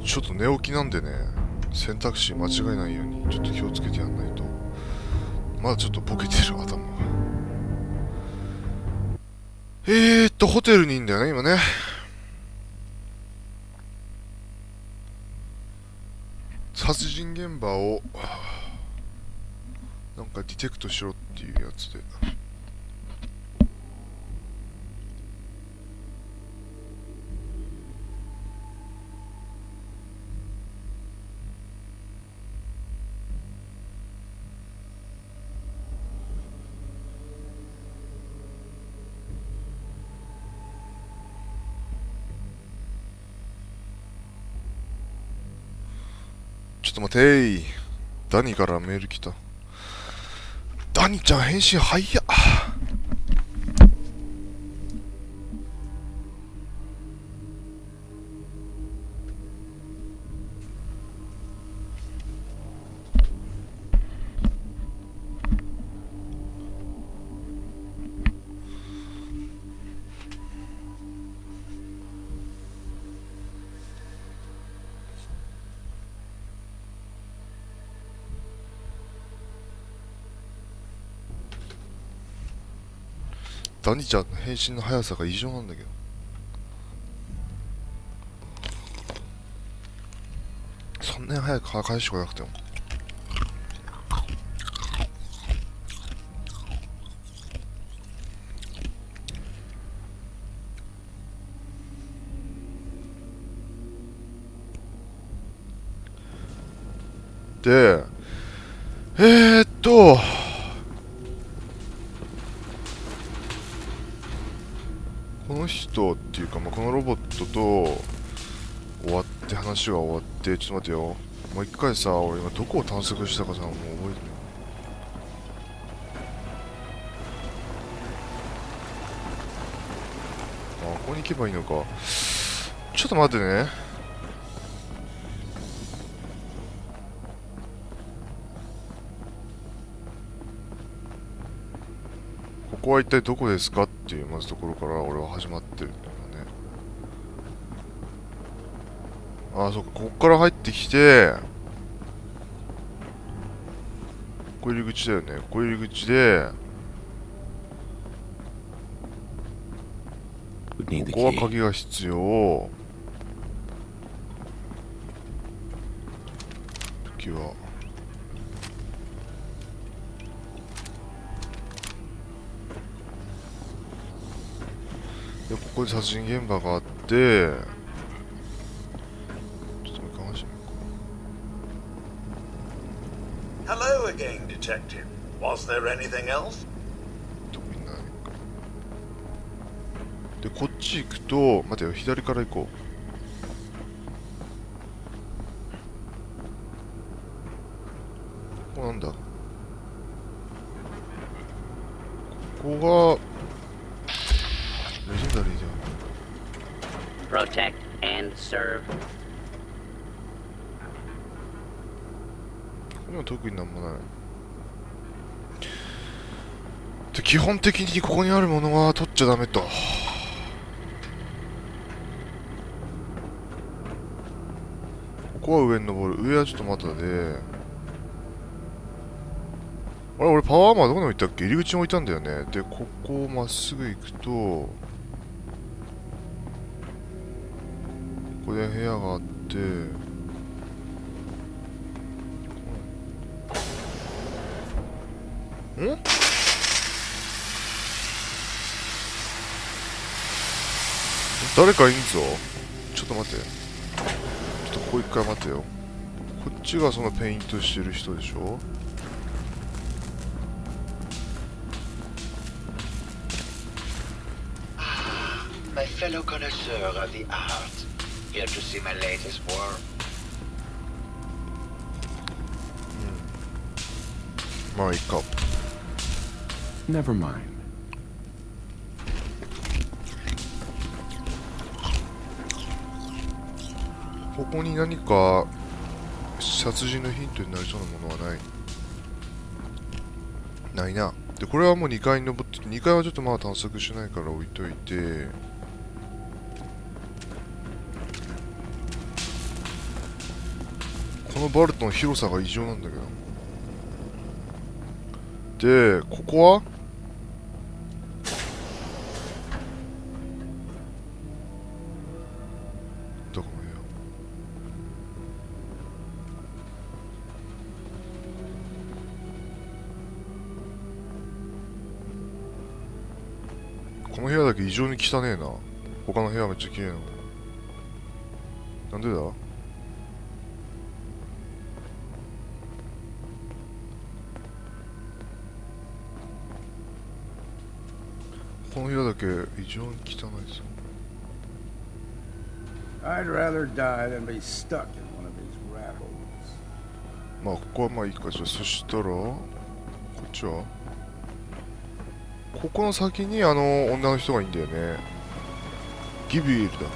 ちょっと寝起きなんでね、選択肢間違えないようにちょっと気をつけてやんないと。まだちょっとボケてる頭が。ホテルにいんだよね、今ね。殺人現場をなんかディテクトしろっていうやつで。ちょっと待てー。ダニからメール来た。ダニちゃん返信早っ。ダニちゃんの返信の速さが異常なんだけど。そんなに早く返してこなくても。で、この人っていうか、このロボットと終わって話が終わって、ちょっと待ってよ。もう一回さ、俺今どこを探索したかさ、もう覚えてない。あ、ここに行けばいいのか。ちょっと待ってね。ここは一体どこですかっていうまずところから俺は始まってるんだよね。あ、そっか、こっから入ってきて、ここ入り口だよね。ここ入り口で、ここは鍵が必要。時は。で、ここで殺人現場があって、ちょっともう一回話してみようか。 Hello again, Detective. Was there anything else? 特にないか。で、こっち行くと、待てよ、左から行こう。ここなんだ。ここが、レジェンダリーじゃん。Protect and serve. 今特になんもない。で、基本的にここにあるものは取っちゃダメと。ここは上に登る。上はちょっと待ったで。あれ、俺パワーアーマーどこに置いたっけ？入り口に置いたんだよね。で、ここをまっすぐ行くと、ここで部屋があって、誰かいんぞ。ちょっと待って。ちょっとここ一回待てよ。こっちがそのペイントしてる人でしょ。My fellow connoisseur of the art, here to see my latest work. まあいいか。 Never mind. ここに何か殺人のヒントになりそうなものはない。ないな。で、これはもう2階に登ってて、2階はちょっとまだ探索しないから置いといて、のバルトの広さが異常なんだけど。で、ここはどこの部屋？この部屋だけ異常に汚ねえな。他の部屋めっちゃ綺麗なの。なんでだ？この部屋だけ異常に汚いですよ。I'd rather die than be stuck in one of these rat holes. まあここはまあいいか。じゃあそしたらこっちはここの先に女の人がいいんだよね。ギビエルだっけか。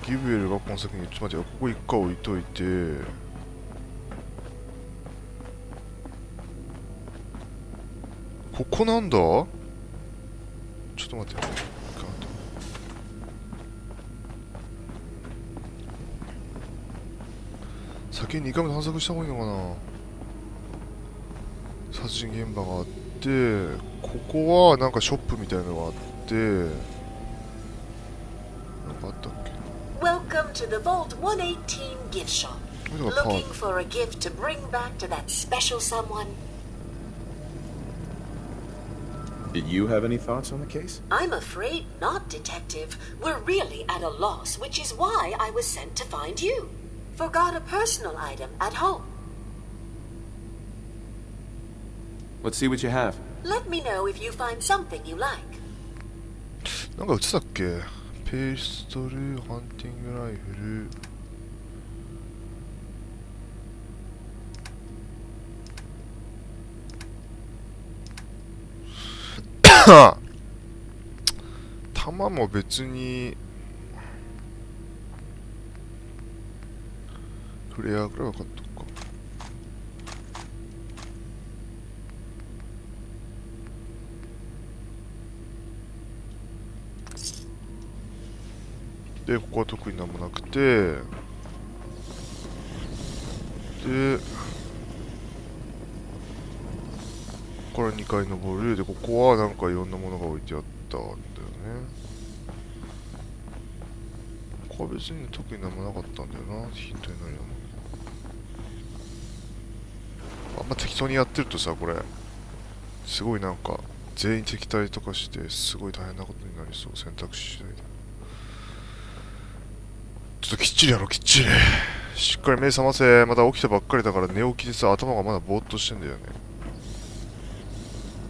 ギビエルがこの先に、ちょっと待ってよ、ここ一回置いといて、ここなんだ？ちょっと待ってよ。先に2回目探索した方がいいのかな。殺人現場があって、ここはなんかショップみたいなのがあって、なんかあったっけ。 Welcome to the Vault 118 gift shop. Look at the Looking pot. for a gift to bring back to that special someone? Did you have any thoughts on the case? I'm afraid not, Detective. We're really at a loss, which is why I was sent to find you. Forgot a personal item at home. Let's see what you have. Let me know if you find something you like. なんか映ってたっけ。ペストル、ハンティングライフル。弾も別にフレアぐらいは買っとくか。でここは特になんもなくて、でここから2階登る。でここはなんかいろんなものが置いてあったんだよね。ここは別に特になんもなかったんだよな。ヒントになるよな。あんま適当にやってるとさ、これすごいなんか全員敵対とかしてすごい大変なことになりそう。選択肢次第でちょっときっちりやろう。きっちりしっかり目覚ませ。まだ起きたばっかりだから寝起きでさ、頭がまだぼーっとしてんだよね。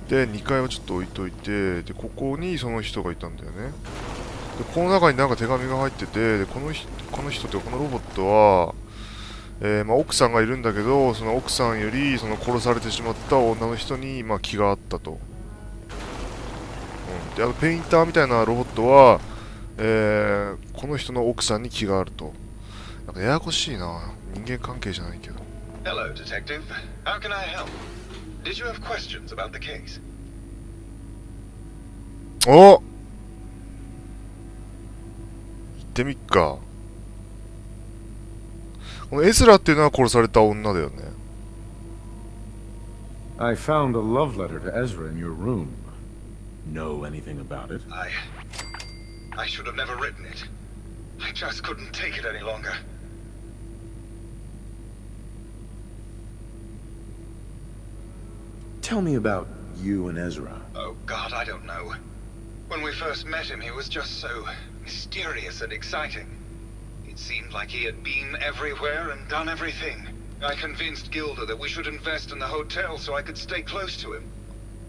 で2階はちょっと置いといて、でここにその人がいたんだよね。でこの中になんか手紙が入ってて、でこの人っていうかこのロボットは、まあ、奥さんがいるんだけど、その奥さんよりその殺されてしまった女の人に、まあ、気があったと。でペインターみたいなロボットは、この人の奥さんに気があると。なんかややこしいな。人間関係じゃないけど。 Hello, Detective. How can I help? Did you have questions about the case? おっ、行ってみっか。このエズラっていうのは殺された女だよね。I found a love letter to Ezra in your room. Know anything about it? I should have never written it. I just couldn't take it any longer. Tell me about you and Ezra. Oh, God, I don't know. When we first met him, he was just so mysterious and exciting. It seemed like he had been everywhere and done everything. I convinced Gilda that we should invest in the hotel so I could stay close to him.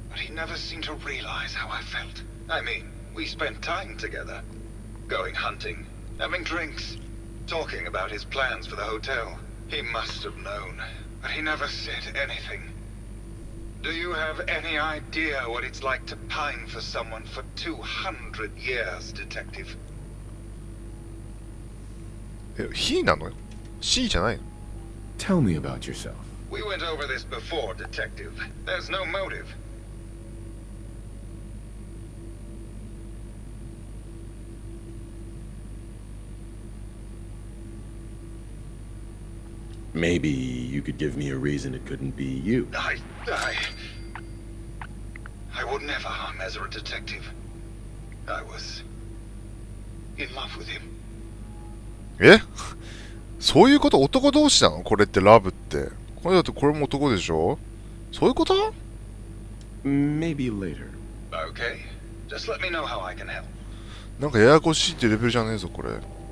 But he never seemed to realize how I felt. I mean, we spent time together. Going hunting, having drinks, talking about his plans for the hotel. He must have known, but he never said anything. Do you have any idea what it's like to pine for someone for 200 years, Detective? he なのよ。she じゃないの。 Tell me about yourself. We went over this before, Detective. There's no motive. Maybe you could give me a reason it couldn't be you. I would never harm Ezra, Detective. I was in love with him. えそういうこと？男同士なの？これってラブって。これだってこれも男でしょ？そういうこと？ Maybe later. Okay. Just let me know how I can help. なんかややこしいってレベルじゃねえぞこれ。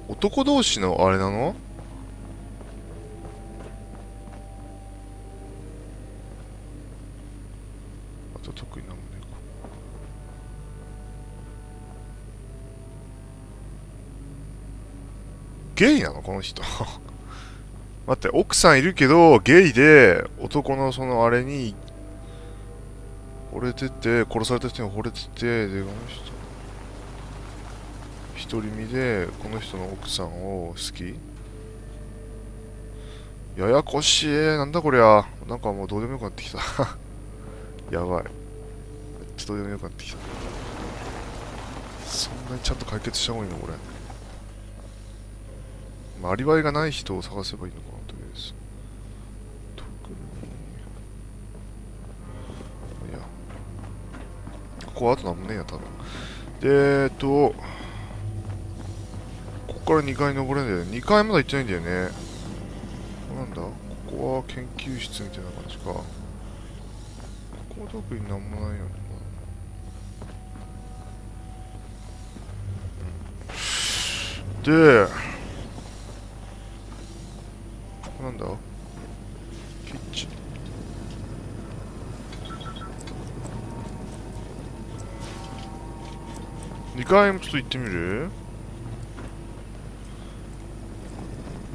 男同士のあれなの？あと得意なもんねえか。ゲイなのこの人。待って、奥さんいるけどゲイで男のそのあれに惚れてて、殺された人に惚れてて、でこの人独り身でこの人の奥さんを好き。ややこしい。なんだこりゃ。なんかもうどうでもよくなってきた。やばい。めっちゃどうでもよくなってきた。そんなにちゃんと解決した方がいいのこれ。まあ、アリバイがない人を探せばいいのかな、とりあえず。特に。いや。ここはあとなんもねえや、多分。で、ここから2階登れんだよね。2階まだ行ってないんだよね。なんだここは研究室みたいな感じか。ここは特になんもないよね。で、なんだキッチン。2階もちょっと行ってみる？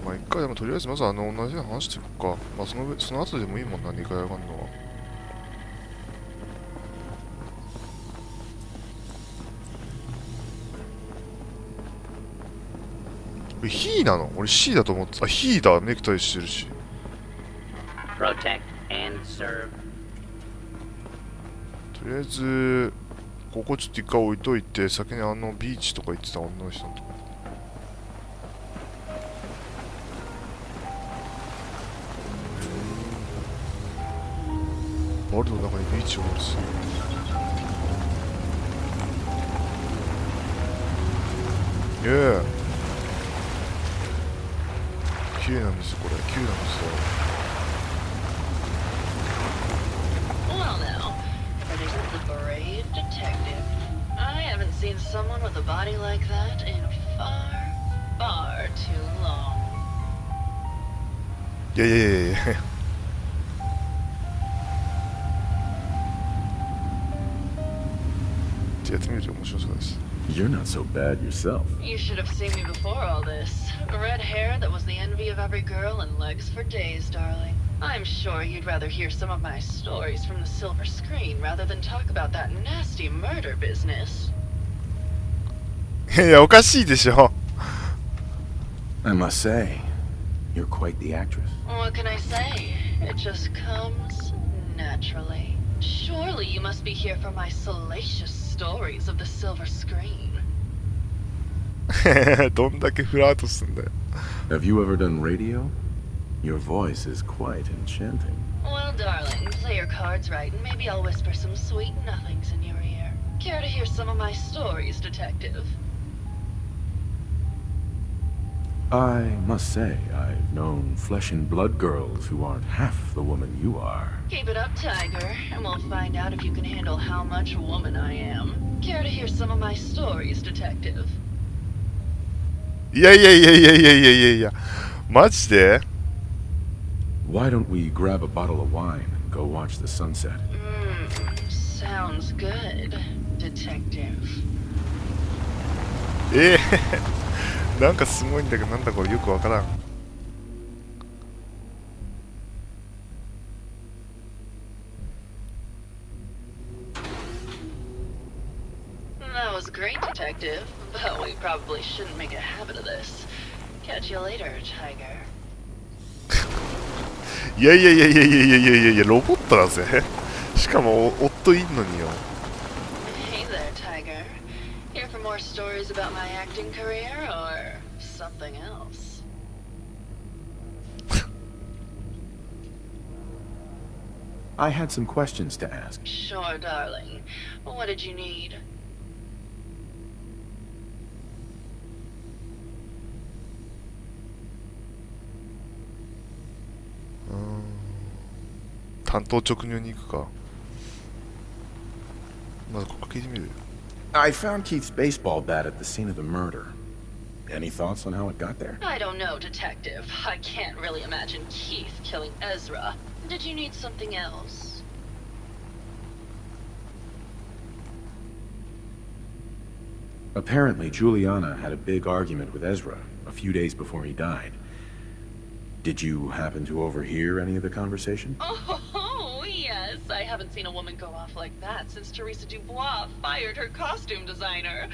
まあ1回でもとりあえずまず同じような話していくか。まあその後でもいいもんな、2回上がるのは。ヒーなの？俺 C だと思ってた。あ、ヒーだ。ネクタイしてるし。Protect and serve. とりあえず、ここちょっと一回置いといて、先にあのビーチとか行ってた女の人のとこ。バルの中にビーチがあるし。イエーイ。綺麗なんですよこれ。綺麗なんですよ。Well now, that isn't the brave detective. I haven't seen someone with a body like that in far, far too long. いやいやいやいや。やってみると面白そうです。You're not so bad yourself. You should have seen me before all this. Red hair that was the envy of every girl and legs for days, darling. I'm sure you'd rather hear some of my stories from the silver screen rather than talk about that nasty murder business. いや、おかしいでしょ。I must say, you're quite the actress. What can I say? It just comes naturally. Surely you must be here for my salacious stories of the silver screen. どんだけフラートすんだよ。Have you ever done radio? Your voice is quite enchanting. Well, darling, play your cards right and maybe I'll whisper some sweet nothings in your ear. Care to hear some of my stories, detective? I must say, I've known flesh and blood girls who aren't half the woman you are. Keep it up, Tiger, and we'll find out if you can handle how much woman I am. Care to hear some of my stories, detective? いやいやいやいやいやいやいやいや。マジで？ Why don't we grab a bottle of wine and go watch the sunset? Sounds good, detective. なんかすごいんだけど、なんだこれよくわからん。That was great, detective, but we probably shouldn't make a habit of this. Catch you later, Tiger. いやいやいやいやいやいやいやいや、ロボットだぜ。しかも夫いんのによ。Hey there, Tiger. Here for more stories about my acting career or something else? I had some questions to ask. Sure, darling. What did you need?うーん単刀直入に行くか。まずここ聞いてみる。 I found Keith's baseball bat at the scene of the murder. Any thoughts on how it got there? I don't know, Detective. I can't really imagine Keith killing Ezra. Did you need something else? Apparently, Juliana had a big argument with Ezra a few days before he died. Did you happen to overhear any of the conversation? Oh, yes. I haven't seen a woman go off like that since Teresa Dubois fired her costume designer.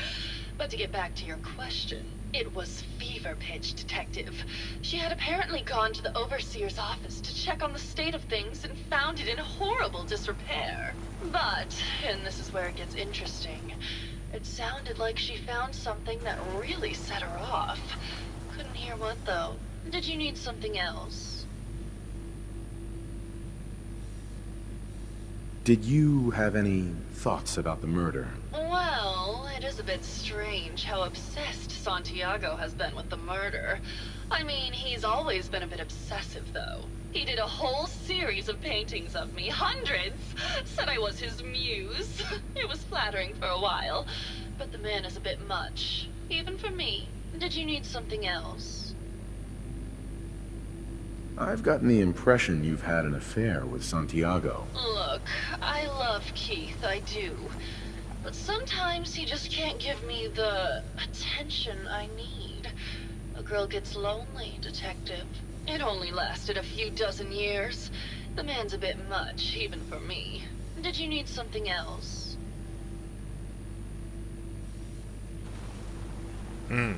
But to get back to your question, it was fever pitch, Detective. She had apparently gone to the overseer's office to check on the state of things and found it in horrible disrepair. But, and this is where it gets interesting, it sounded like she found something that really set her off. Couldn't hear what, though. Did you need something else? Did you have any thoughts about the murder? Well, it is a bit strange how obsessed Santiago has been with the murder. I mean, he's always been a bit obsessive, though. He did a whole series of paintings of me, hundreds, said I was his muse. It was flattering for a while, but the man is a bit much, even for me. Did you need something else? I've gotten the impression you've had an affair with Santiago. Look, I love Keith, I do. But sometimes he just can't give me the attention I need. A girl gets lonely, Detective. It only lasted a few dozen years. The man's a bit much, even for me. Did you need something else? うん。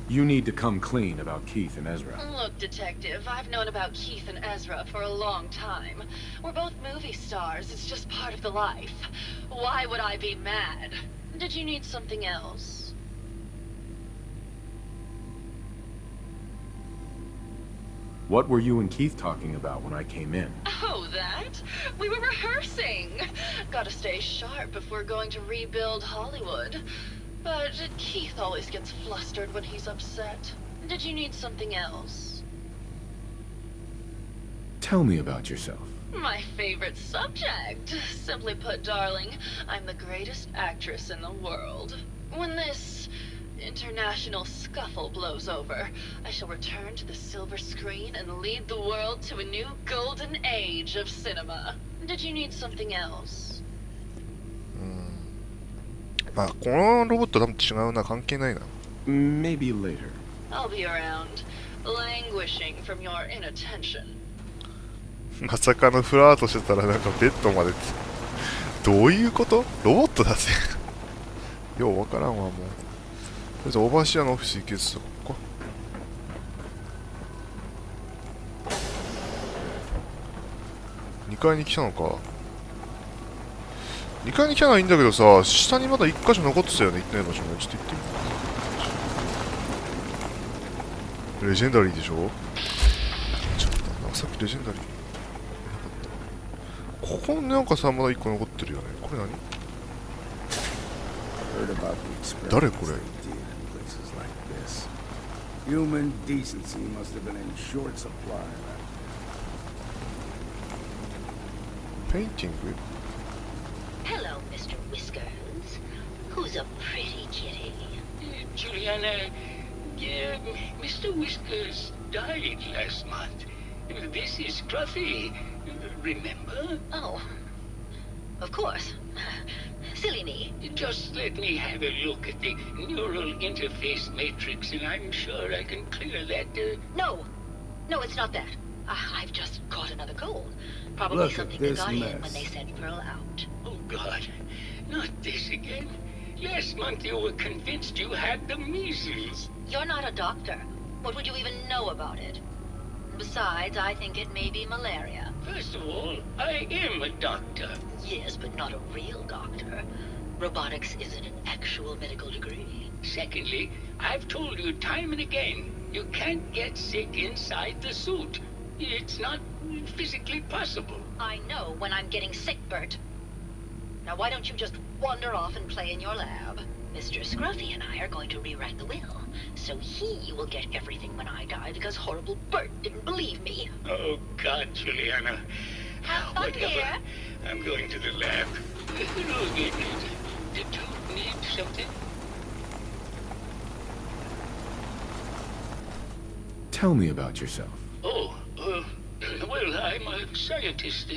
You need to come clean about Keith and Ezra. Look, Detective, I've known about Keith and Ezra for a long time. We're both movie stars. It's just part of the life. Why would I be mad? Did you need something else? What were you and Keith talking about when I came in? Oh, that? We were rehearsing. Gotta stay sharp if we're going to rebuild Hollywood. But Keith always gets flustered when he's upset. Did you need something else? Tell me about yourself. My favorite subject. Simply put, darling, I'm the greatest actress in the world. When this international scuffle blows over, I shall return to the silver screen and lead the world to a new golden age of cinema. Did you need something else? まあこのロボット多分違うな、関係ないな。 Maybe later. I'll be around, languishing from your inattention. まさかのフラートしてたらなんかベッドまでどういうこと？ロボットだぜ。ようわからんわもう。とりあえずオーバーシアのオフィス行けずここ。2階に来たのか。2階に来たのはいいんだけどさ、下にまだ1箇所残ってたよね、行ってない場所が。ちょっと行ってみる。レジェンダリーでしょ？ちょっとなんかさっきレジェンダリーここになんかさ、まだ1個残ってるよね。これ何？誰これ？ Human decency must have been in short supply. ペインティング？ Hello, Mr. Whiskers. Who's a pretty kitty? Juliana, Mr. Whiskers died last month. This is Scruffy. Remember? Oh, of course. Silly me. Just let me have a look at the neural interface matrix, and I'm sure I can clear that. No, it's not that. I've just caught another cold. Probably Look at something that this got in mess. when they sent Pearl out. Oh, God. Not this again. Last month you were convinced you had the measles. You're not a doctor. What would you even know about it? Besides, I think it may be malaria. First of all, I am a doctor. Yes, but not a real doctor. Robotics isn't an actual medical degree. Secondly, I've told you time and again, you can't get sick inside the suit. It's not physically possible. I know when I'm getting sick, Bert. Now why don't you just wander off and play in your lab? Mr. Scruffy and I are going to rewrite the will, so he will get everything when I die because horrible Bert didn't believe me. Oh, God, Juliana. Have fun here. I'm going to the lab. Hello again. Did you need something? Tell me about yourself. Oh, well, I'm a scientist.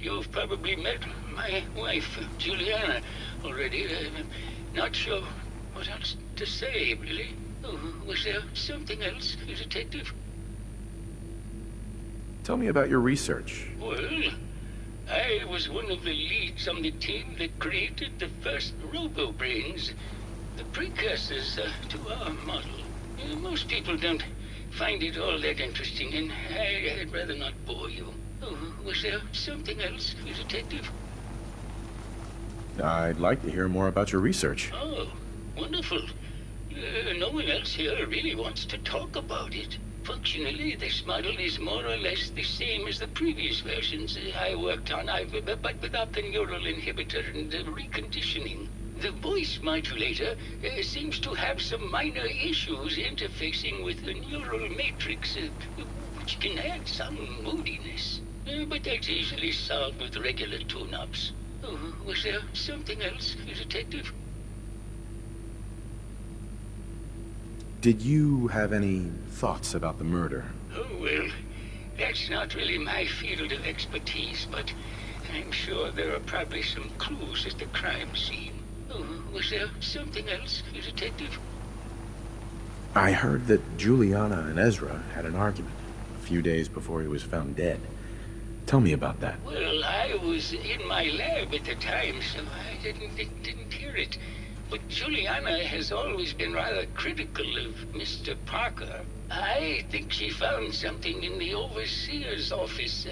You've probably met my wife, Juliana, already. Not sure what else to say, really. Oh, was there something else, Detective? Tell me about your research. Well, I was one of the leads on the team that created the first robo-brains, the precursors to our model. Most people don't find it all that interesting, and I'd rather not bore you. Oh, was there something else, Detective? I'd like to hear more about your research. Oh, wonderful. No one else here really wants to talk about it. Functionally, this model is more or less the same as the previous versions I worked on, but without the neural inhibitor and the reconditioning. The voice modulator seems to have some minor issues interfacing with the neural matrix, which can add some moodiness. But that's easily solved with regular tune-ups. Oh, was there something else, Detective? Did you have any thoughts about the murder? Oh, well, that's not really my field of expertise, but I'm sure there are probably some clues at the crime scene. Oh, was there something else, Detective? I heard that Juliana and Ezra had an argument a few days before he was found dead. Tell me about that. Well, I was in my lab at the time, so I didn't hear it. But Juliana has always been rather critical of Mr. Parker. I think she found something in the overseer's office.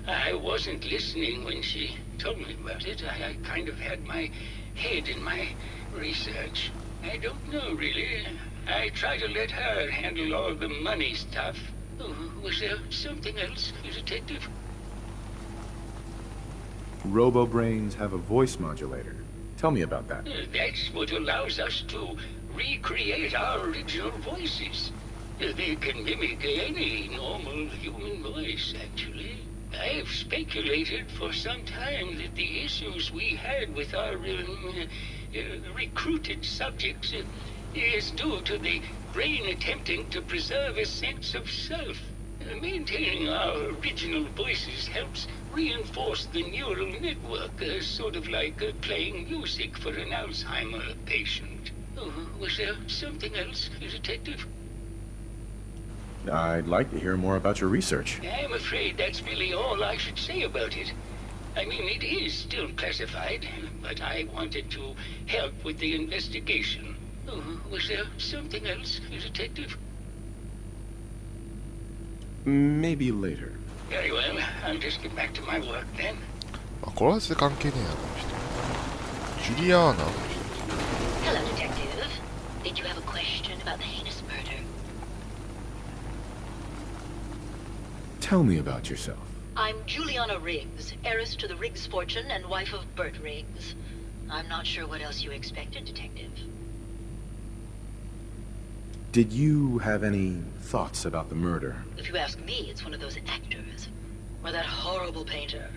I wasn't listening when she told me about it. I kind of had my head in my research. I don't know, really. I try to let her handle all the money stuff. Oh, was there something else, Detective? Robo-brains have a voice modulator. Tell me about that. That's what allows us to recreate our original voices. They can mimic any normal human voice, actually. I've speculated for some time that the issues we had with our recruited subjects is due to the brain attempting to preserve a sense of self. Maintaining our original voices helps reinforce the neural network, sort of like playing music for an Alzheimer patient. Oh, was there something else, Detective? I'd like to hear more about your research. I'm afraid that's really all I should say about it. I mean, it is still classified, but I wanted to help with the investigation. Oh, was there something else, Detective? Maybe later. Very well. I'll just get back to my work then. あ、これは全然関係ねえな、この人。ジュリアーナ。 Hello, Detective. Did you have a question about the heinous murder? Tell me about yourself. I'm Juliana Riggs, heiress to the Riggs fortune and wife of Bert Riggs. I'm not sure what else you expected, Detective. Did you have any thoughts about the murder? If you ask me, it's one of those actors. Or that horrible painter.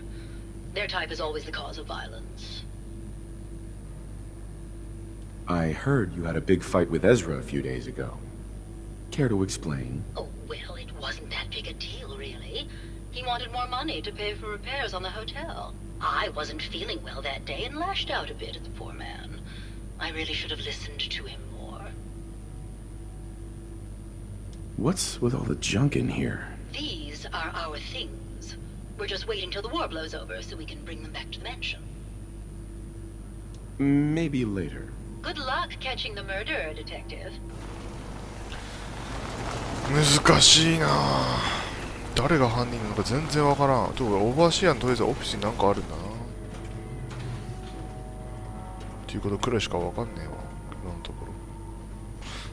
Their type is always the cause of violence. I heard you had a big fight with Ezra a few days ago. Care to explain? Oh, well, it wasn't that big a deal, really. He wanted more money to pay for repairs on the hotel. I wasn't feeling well that day and lashed out a bit at the poor man. I really should have listened to him more. What's with all the junk in here? These are our things. We're just waiting till the war blows over so we can bring them back to the mansion. Maybe later. Good luck catching the murderer, Detective. 難しいなぁ。誰が犯人なのか全然わからん。とオーバーシアのとりあえずオフィスになんかあるんだな。っていうことくらいしかわかんねえわ。今のところ。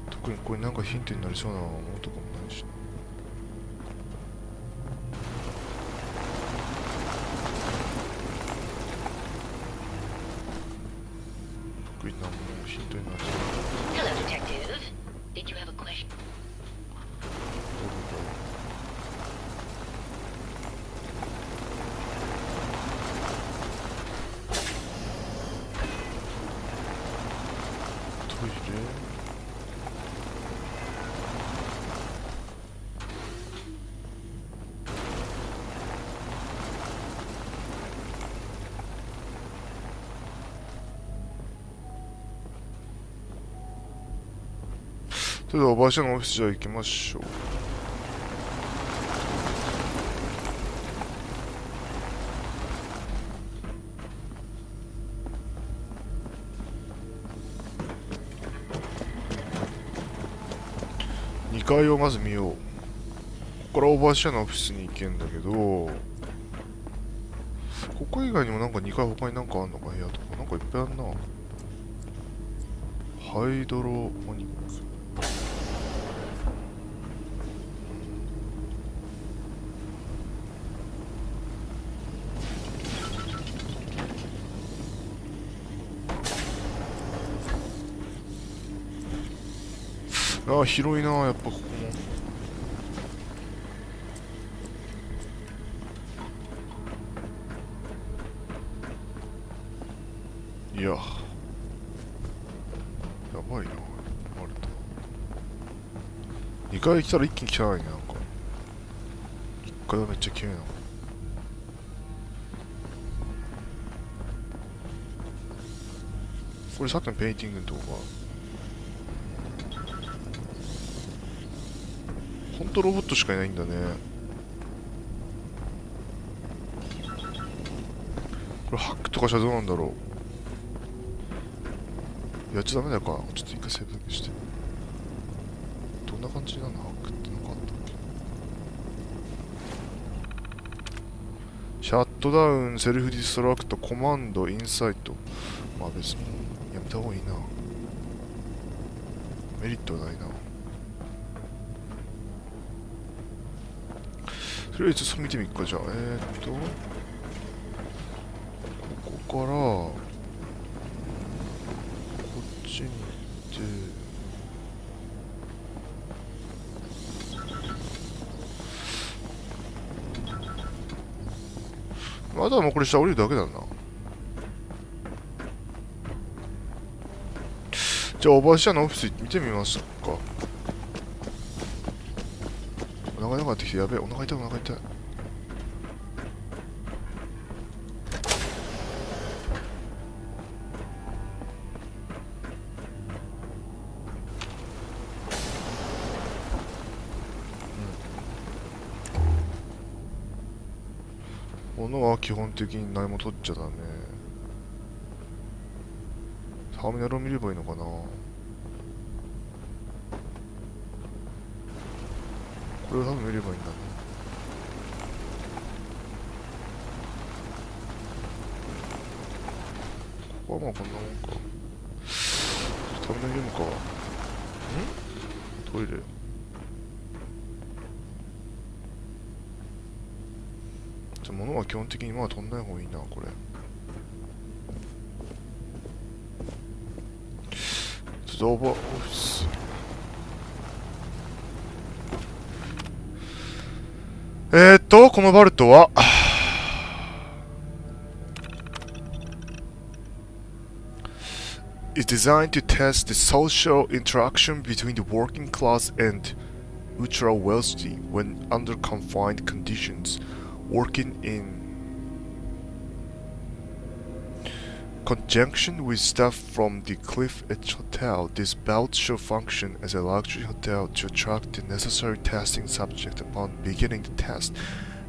特にこれなんかヒントになりそうなものとかもないし。ヒントになる。 Hello, Detective. Did you have a question? トイレ。それではおばあちゃんのオフィスじゃあ行きましょう。2階をまず見よう。ここからおばあちゃんのオフィスに行けんだけど、ここ以外にもなんか2階他になんかあんのか、部屋とか。なんかいっぱいあんな。ハイドロモニック。ああ、広いな、やっぱここも。いや、やばいな、マルタ。2階来たら一気に汚いね、なんか。1階はめっちゃ綺麗な。これさっきのペインティングのとこか。ほんとロボットしかいないんだね。これハックとかしたらどうなんだろう。やっちゃダメだよか。ちょっと一回セーブだけして。どんな感じなのハックってなんかあったっけ。シャットダウン、セルフディストラクト、コマンド、インサイト。まあ別にやめた方がいいな。メリットはないな。とりあえずそう見てみっか。じゃあここからこっちに行って、あとはもうこれ下降りるだけだな。じゃあおばあちゃんのオフィス見てみますか。お腹痛くなってきて、やべえ、お腹痛い、お腹痛い。物は基本的に何も取っちゃダメ。ターミナルを見ればいいのかな。これを多分見ればいいんだね。ここはまあこんなもんか。ターミナル読むか。トイレ。じゃあ物は基本的にまあ取んない方がいいな、これ。ちょっとオーバーオフィス。このバルトはis designed to test the social interaction between the working class and ultra wealthy when under confined conditions, working in conjunction with staff from the Cliff Edge Hotel. This belt shall function as a luxury hotel to attract the necessary testing subject. Upon beginning the test,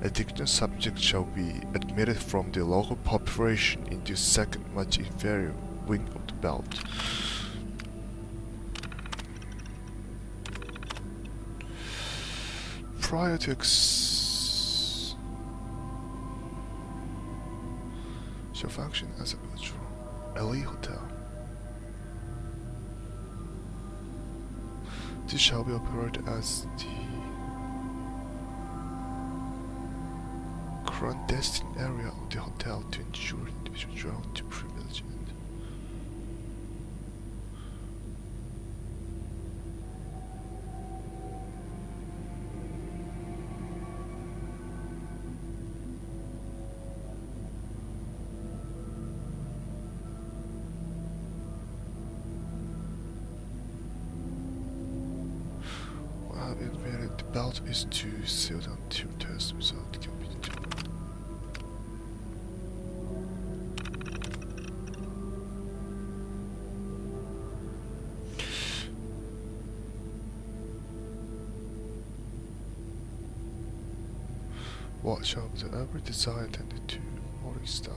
additional subjects shall be admitted from the local population into second much inferior wing of the belt. Prior to shall function as a ultra elite hotel. This shall be operated as the clandestine area of the hotel to ensure individual drawn to privilege and admitted the belt is too sealed until test result can be determined. Watch out that every desire tended to holy stuff.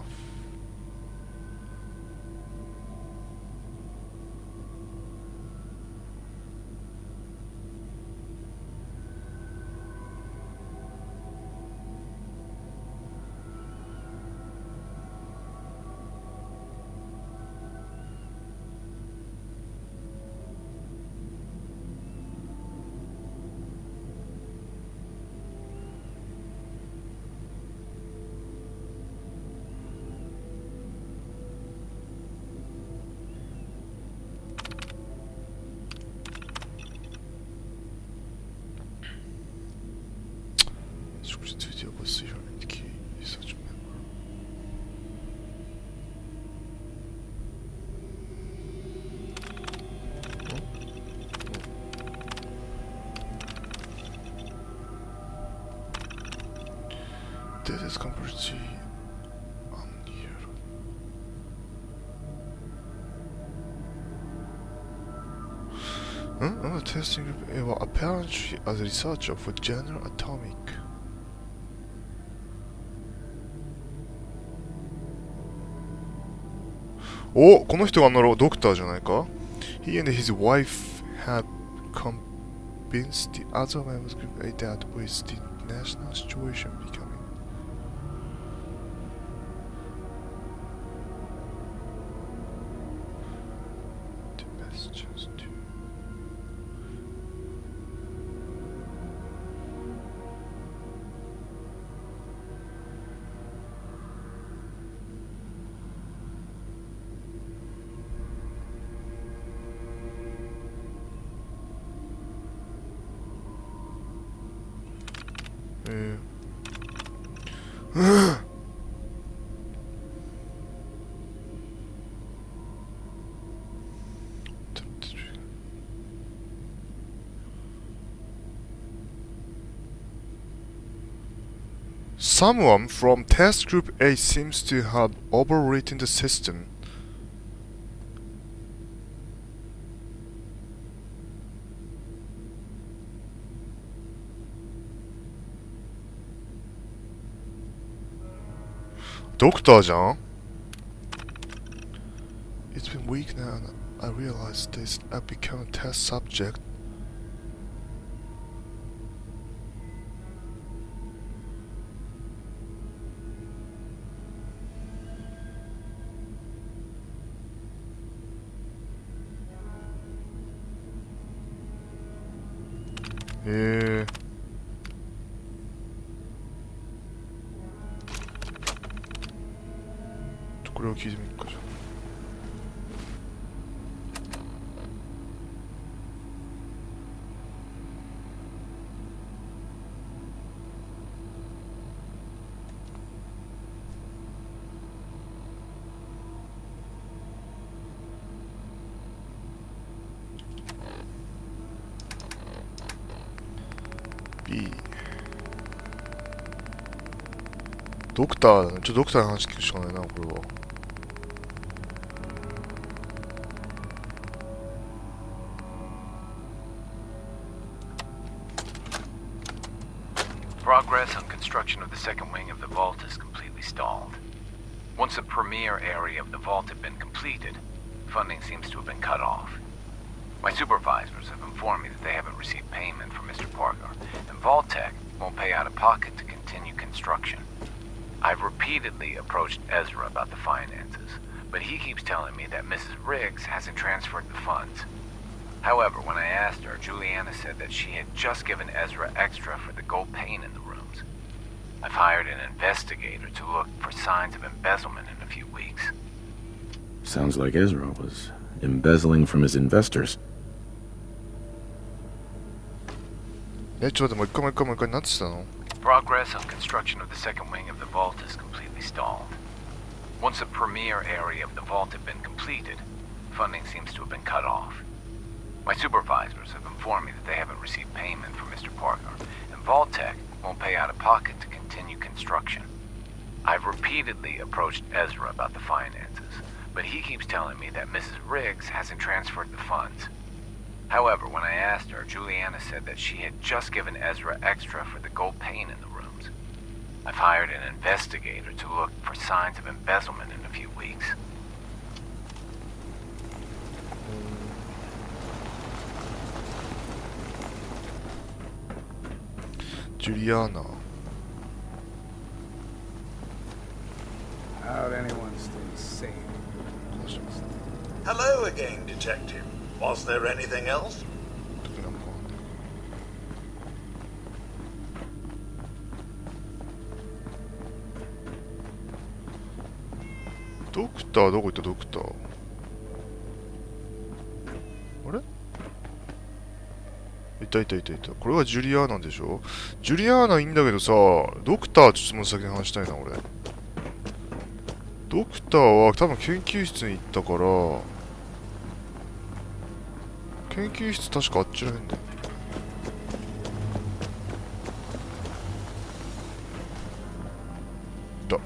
드디어 포지션을 특히 있어주는 걸. This is completely unusual. Another testing group was apparently as a researcher for General Atomic. Oh, この人がドクターじゃないか? He and his wife had convinced the other members group that with the national situation becoming the best chance to Someone from Test Group A seems to have overwritten the system. Doctor じゃん? It's been a week now and I realized this. I've become a test subject. Yeah. 그래요, 기즈미까지. B. 독타, 저 독타 하나 시키고 싶네, 나 그거. Progress on construction of the second wing of the vault is completely stalled. Once the premier area of the vault had been completed, funding seems to have been cut off. My supervisors have informed me that they haven't received payment from Mr. Parker, and Vault-Tec won't pay out of pocket to continue construction. I've repeatedly approached Ezra about the finances, but he keeps telling me that Mrs. Riggs hasn't transferred the funds. However, when I asked her, Juliana said that she had just given Ezra extra for the gold paint in the rooms. I've hired an investigator to look for signs of embezzlement in a few weeks. Sounds like Ezra was embezzling from his investors. Progress on construction of the second wing of the vault is completely stalled. Once the premier area of the vault had been completed, funding seems to have been cut off. My supervisors have informed me that they haven't received payment from Mr. Parker, and Vault-Tec won't pay out of pocket to continue construction. I've repeatedly approached Ezra about the finances, but he keeps telling me that Mrs. Riggs hasn't transferred the funds. However, when I asked her, Juliana said that she had just given Ezra extra for the gold paint in the rooms. I've hired an investigator to look for signs of embezzlement in a few weeks. Juliana. How'd anyone stay sane? Hello again, Detective. Was there anything else? ドクターどこ行ったドクター。あれ？いたいたいたいた。これがジュリアーナでしょ？ジュリアーナいいんだけどさ、ドクターちょっともう先に話したいな俺。ドクターは多分研究室に行ったから、研究室確かあっちらへんだよ。だ。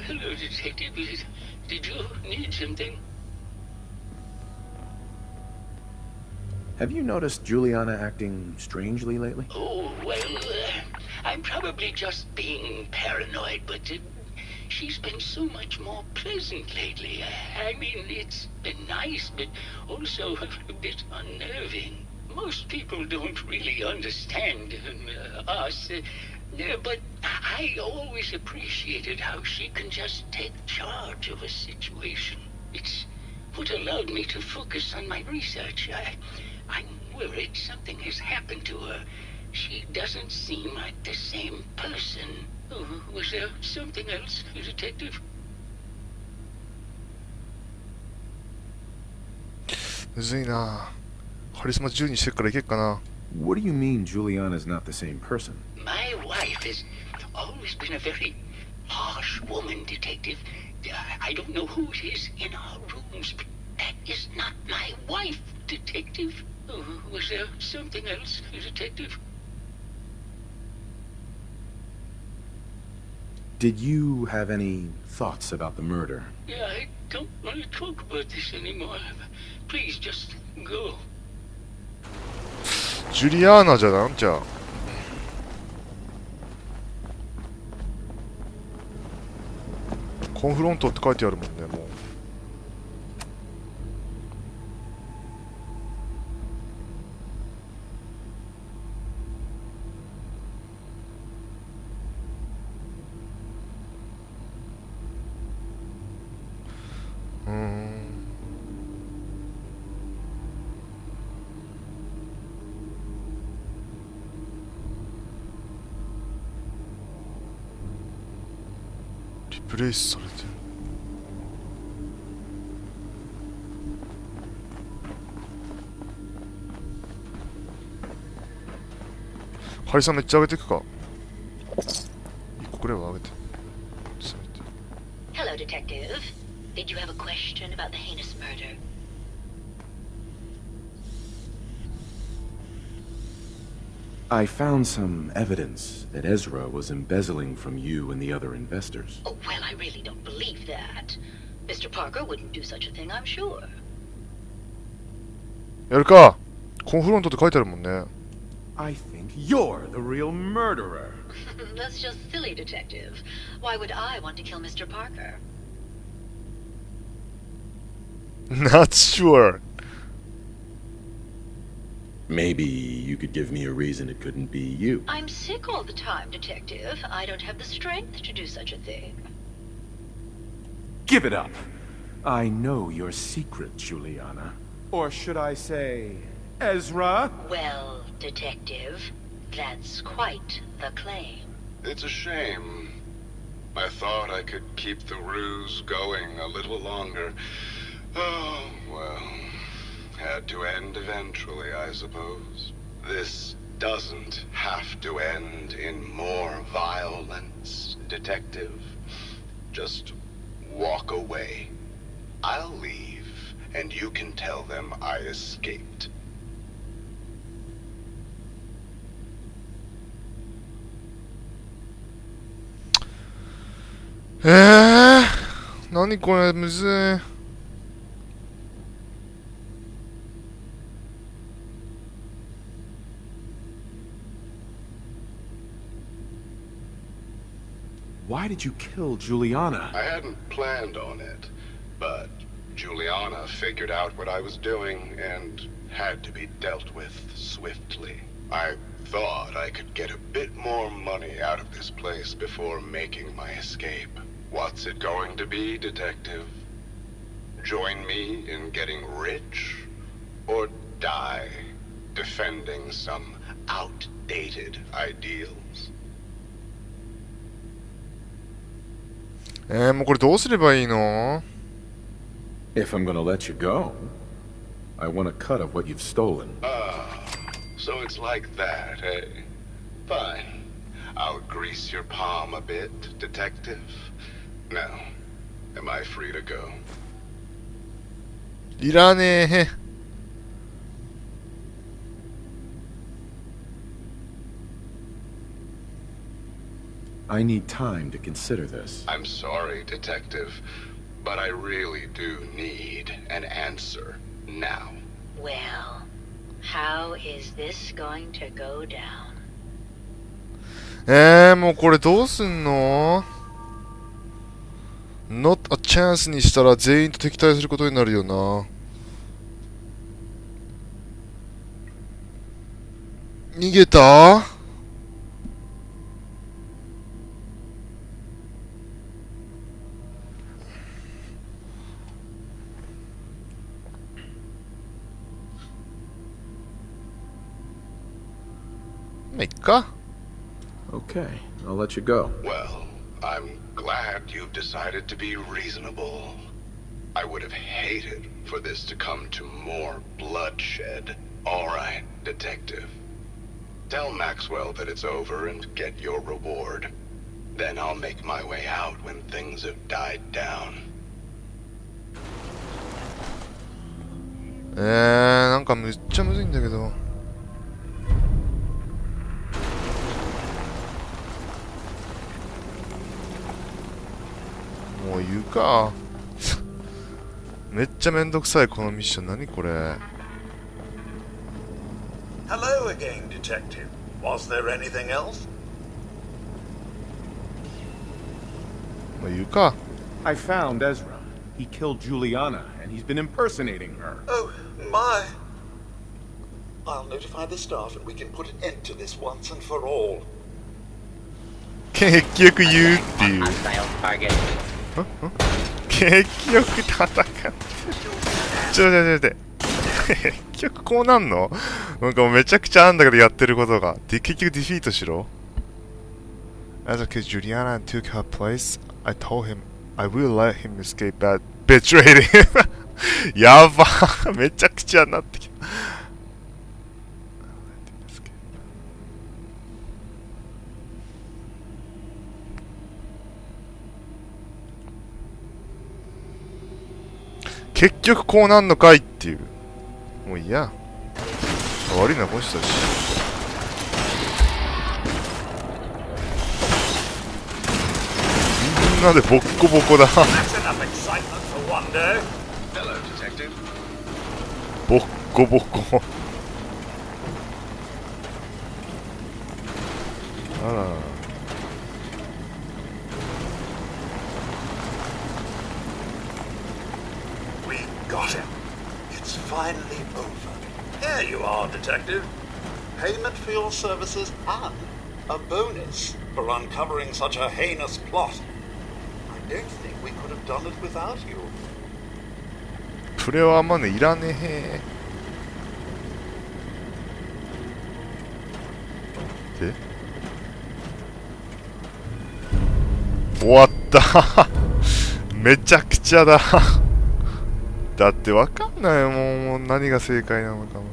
Hello, Detective. Did you need something? Have you noticed Juliana acting strangely lately? Oh, well, I'm probably just being paranoid, but she's been so much more pleasant lately. I mean, it's been nice, but also a bit unnerving. Most people don't really understand us, but I always appreciated how she can just take charge of a situation. It's what allowed me to focus on my research. I'm worried something has happened to her. She doesn't seem like the same person. Oh, was there something else, Detective? むずいな。カリスマ10にしてからいけっかな。What do you mean Juliana's not the same person? My wife has always been a very harsh woman, Detective. I don't know who it is in our rooms, but that is not my wife, Detective. Oh, was there something else, Detective? Did you have any thoughts about the murder? Yeah, I don't want to talk about this anymore. Please, just go. ジュリアーナじゃなんじゃ。コンフロントって書いてあるもんね、もう。リプレイスされてる。ハリさんめっちゃ上げていくか。1個くらいは上げて。せめて。 Hello, Detective. Did you have a question about the heinous murder? I found some evidence that Ezra was embezzling from you and the other investors. Oh, well, I really don't believe that. Mr. Parker wouldn't do such a thing, I'm sure. やるか。コンフロントって書いてあるもんね。I think you're the real murderer. That's just silly, Detective. Why would I want to kill Mr. Parker? Not sure. Maybe you could give me a reason it couldn't be you. I'm sick all the time, Detective. I don't have the strength to do such a thing. Give it up. I know your secret, Juliana. Or should I say, Ezra? Well, Detective, that's quite the claim. It's a shame. I thought I could keep the ruse going a little longer. Oh, well. Had to end eventually, I suppose. This doesn't have to end in more violence, Detective. Just walk away. I'll leave, and you can tell them I escaped. Naniこれむずい。Why did you kill Juliana? I hadn't planned on it, but Juliana figured out what I was doing and had to be dealt with swiftly. I thought I could get a bit more money out of this place before making my escape. What's it going to be, Detective? Join me in getting rich? Or die defending some outdated ideals? もうこれどうすればいいの？ If I'm gonna let you go, I want a cut of what you've stolen. So it's like that, eh? Fine. I'll grease your palm a bit, Detective. Now, am I free to go? いらねえ。I need time to consider this. I'm sorry, Detective, but I really do need an answer now. Well, how is this going to go down? もうこれどうすんの？ Not a chance にしたら全員と敵対することになるよな。逃げた？まあいっか。Okay, I'll let you go. Well, I'm glad you've decided to be reasonable. I would have hated for this to come to more bloodshed. All right, Detective. Tell Maxwell that it's over and get your reward. Then I'll make my way out when things have died down. なんかむっちゃむずいんだけど。もう言うか。めっちゃめんどくさいこのミッション。何これ。 Hello again, Detective. Was there anything else? もう言うか。 I found Ezra. He killed Juliana, and he's been impersonating her. Oh, my. I'll notify the staff and we can put an end to this once and for all. 結局言うっていう。 Hostile target. 結局戦ってちょ結局こうなんの？なんかもうめちゃくちゃあんだけどやってることが。で結局ディフィートしろ。As I killed Juliana and took her place, I told him I will let him escape but betrayed him. やばめちゃくちゃなってきた。結局こうなんのかいっていう。もういいや。悪いのはこの人だし。みんなでボッコボコだ。ボッコボコ。あら。Got him. It's finally over. There you are, Detective. Payment for your services and a bonus for uncovering such a heinous plot. I don't think we could have done it without you. プレはマネいらねえ。で終わっためちゃくちゃだだってわかんないよもう何が正解なのかも。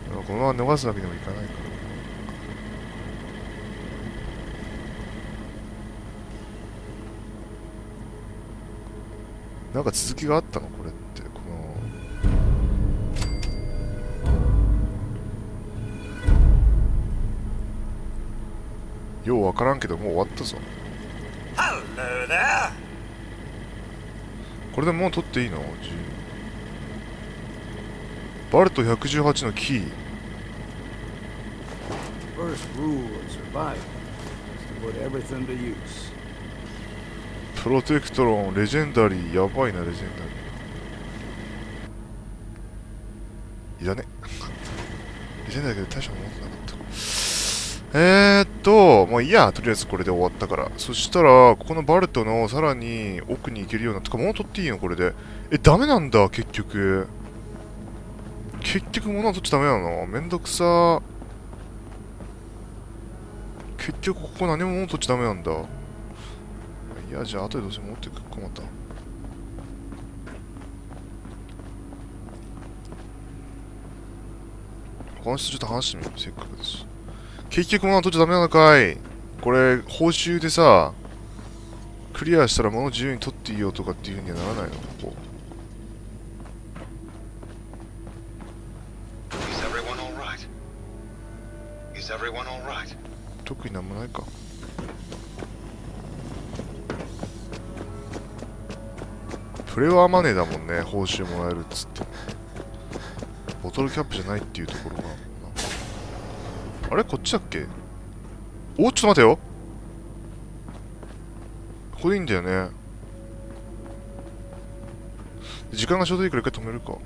でもこのまま逃すわけにもいかないから。なんか続きがあったのこれって。ようわからんけどもう終わったぞ。 Hello there. これでもう取っていいの？バルト118のキー。 First rule of survival is to put everything to use. プロテクトロン、レジェンダリー、やばいな、レジェンダリー。いらね。レジェンダリーだけど大したもの持ってなかった。もういいや、とりあえずこれで終わったから。そしたら、ここのバルトのさらに奥に行けるような、てか物取っていいのこれで。ダメなんだ、結局。結局物は取っちゃダメなの？めんどくさ。結局ここ何も物取っちゃダメなんだ。いや、じゃあ後でどうせ持ってくか、また。この人ちょっと話してみよう、せっかくです。結局物は取っちゃダメなのかい。これ、報酬でさ、クリアしたら物自由に取っていいよとかっていう風にはならないの、ここ。Is everyone all right? Is everyone all right? 特になんもないか。プレワーマネーだもんね、報酬もらえるっつって。ボトルキャップじゃないっていうところが。あれこっちだっけ？お、ちょっと待てよ。ここでいいんだよね。時間がちょうどいいから一回止めるか。